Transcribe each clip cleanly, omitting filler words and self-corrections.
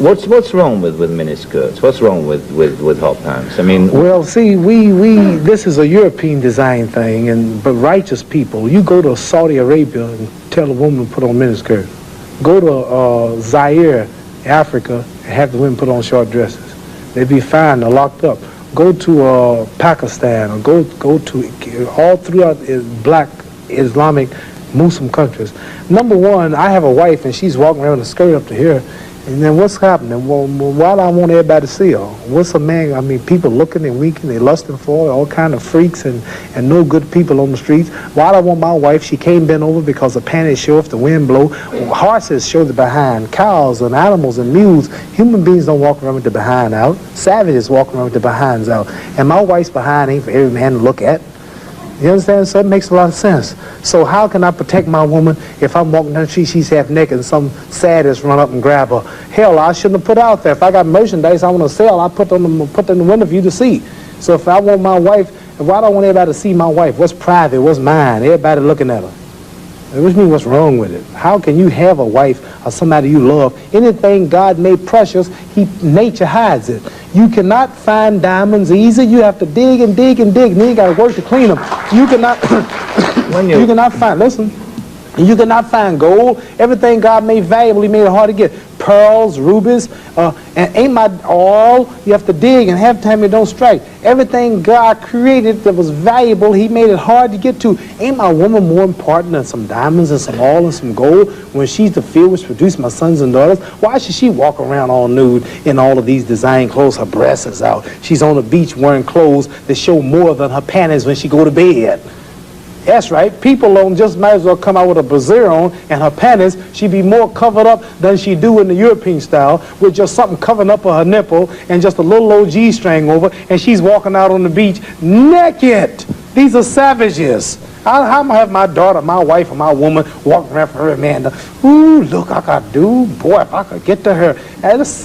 What's wrong with miniskirts? What's wrong with hot pants? I mean, well, see, this is a European design thing, but righteous people, you go to Saudi Arabia and tell a woman to put on miniskirt. Go to Zaire, Africa, and have the women put on short dresses. They'd be fine. They're locked up. Go to Pakistan, or go to all throughout black Islamic Muslim countries. Number one, I have a wife and she's walking around with a skirt up to here, and then what's happening? Well, why do I want everybody to see her? What's a man? I mean, people looking and winking, they lusting for her, all kind of freaks and no good people on the streets. Why do I want my wife? She can't bend over because the panties show if the wind blow. Horses show the behind. Cows and animals and mules. Human beings don't walk around with the behind out. Savages walk around with the behinds out. And my wife's behind ain't for every man to look at. You understand? So it makes a lot of sense. So how can I protect my woman if I'm walking down the street, she's half naked, and some sadist run up and grab her? Hell, I shouldn't have put out there. If I got merchandise I want to sell, I put in the window for you to see. So if I want my wife, why do I want everybody to see my wife? What's private? What's mine? Everybody looking at her. Which means what's wrong with it? How can you have a wife or somebody you love? Anything God made precious, nature hides it. You cannot find diamonds easy. You have to dig and dig and dig, and then you got to work to clean them. You cannot, you cannot find, listen, you cannot find gold. Everything God made valuable, He made it hard to get. Pearls, rubies, and ain't my all. You have to dig, and half the time it don't strike. Everything God created that was valuable, He made it hard to get to. Ain't my woman more important than some diamonds and some oil and some gold when she's the field which produced my sons and daughters? Why should she walk around all nude in all of these design clothes? Her breasts is out. She's on the beach wearing clothes that show more than her panties when she go to bed. That's right. People don't just might as well come out with a brassiere on and her panties. She be more covered up than she do in the European style with just something covering up her nipple and just a little old G-string over, and she's walking out on the beach naked. These are savages. How am I have my daughter, my wife, or my woman walking around for her man? Ooh, look, I could do. Boy, if I could get to her.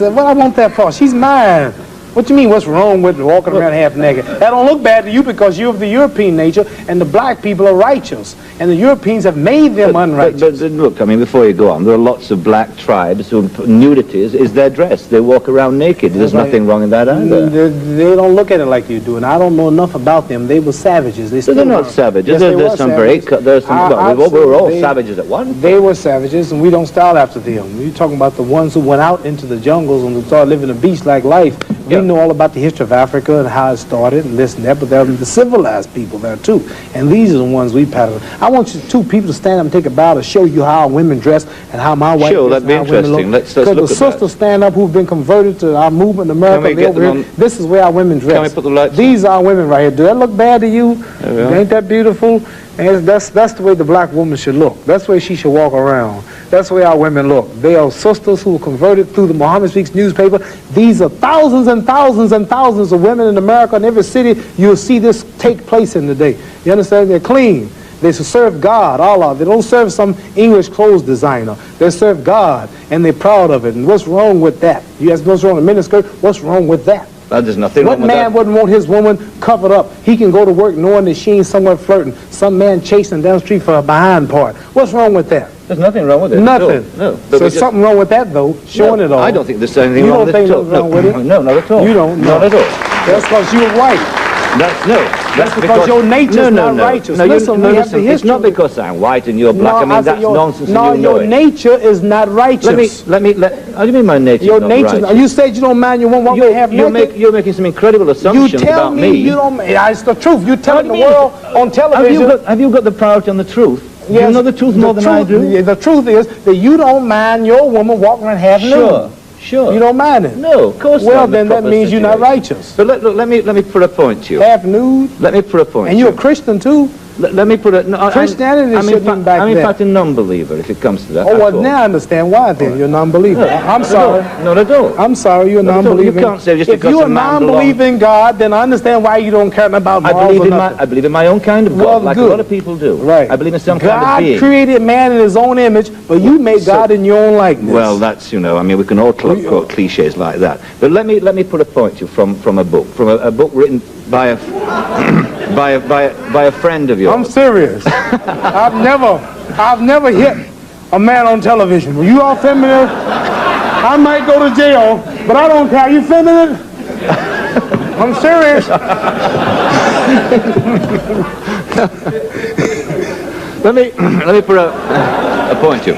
What I want that for? She's mine. What you mean, what's wrong with walking around half naked? That don't look bad to you because you're of the European nature, and the black people are righteous, and the Europeans have made them unrighteous. But look, I mean, before you go on, there are lots of black tribes who nudity is their dress. They walk around naked. There's nothing wrong in that either. They don't look at it like you do, and I don't know enough about them. They were savages. They're not savages. Yes, there's some very, we were all savages at one. They were savages, and we don't style after them. You're talking about the ones who went out into the jungles and started living a beach-like life. We know all about the history of Africa and how it started and this and that, but there are the civilized people there too. And these are the ones we pattern. I want you two people to stand up and take a bow to show you how women dress and how my wife Sure, that'd be interesting. Let's look at that. Because the sisters stand up who've been converted to our movement in America. This is where our women dress. Can we put the lights These are our women right here. Do that look bad to you? Ain't that beautiful? And that's the way the black woman should look. That's the way she should walk around. That's the way our women look. They are sisters who were converted through the Muhammad Speaks newspaper. These are thousands and thousands and thousands of women in America. In every city, you'll see this take place in the day. You understand? They're clean. They serve God, Allah. They don't serve some English clothes designer. They serve God, and they're proud of it. And what's wrong with that? You ask what's wrong with miniskirt? What's wrong with that? There's nothing wrong with that. What man wouldn't want his woman covered up? He can go to work knowing that she ain't somewhere flirting. Some man chasing down the street for her behind part. What's wrong with that? There's nothing wrong with it. Nothing. No. So there's something wrong with that, though, showing it all. I don't think there's anything wrong with it. You don't think there's wrong with it? No, not at all. You don't? Not at all. That's because you're white. That's because your nature's not righteous. Listen, it's not because I'm white and you're black. I mean, that's nonsense. No, your nature is not righteous. How do you mean my nature is not righteous? You said you don't mind your woman walking half naked. You're making some incredible assumptions about me. You tell me it's the truth. You're telling the world on television. Have you got the priority on the truth? Yes, you know the truth more than I do? The truth is that you don't mind your woman walking around half nude. Sure. You don't mind it? No, of course not. Well, then that means you're not righteous. But let me put a point to you. Half nude? Let me put a point. And you're a Christian too? Let me put it. No, Christianity shouldn't be back there. I'm in fact a non-believer if it comes to that. Oh, well, now I understand why then. You're a non-believer. No, I'm sorry. Not at all. I'm sorry, you're a non-believer. You can't say just if because you're a man non-believer in God, then I understand why you don't care about morals or nothing. I believe in my own kind of God, like a lot of people do. Right. I believe in some kind of being. God created man in his own image, but you made God in your own likeness. Well, that's, I mean, we can all quote cliches like that. But let me put a point to you from a book written by a by a friend of yours. I'm serious. I've never hit a man on television. Were you all familiar? I might go to jail, but I don't care. You feminine? I'm serious. Let me put a point to you.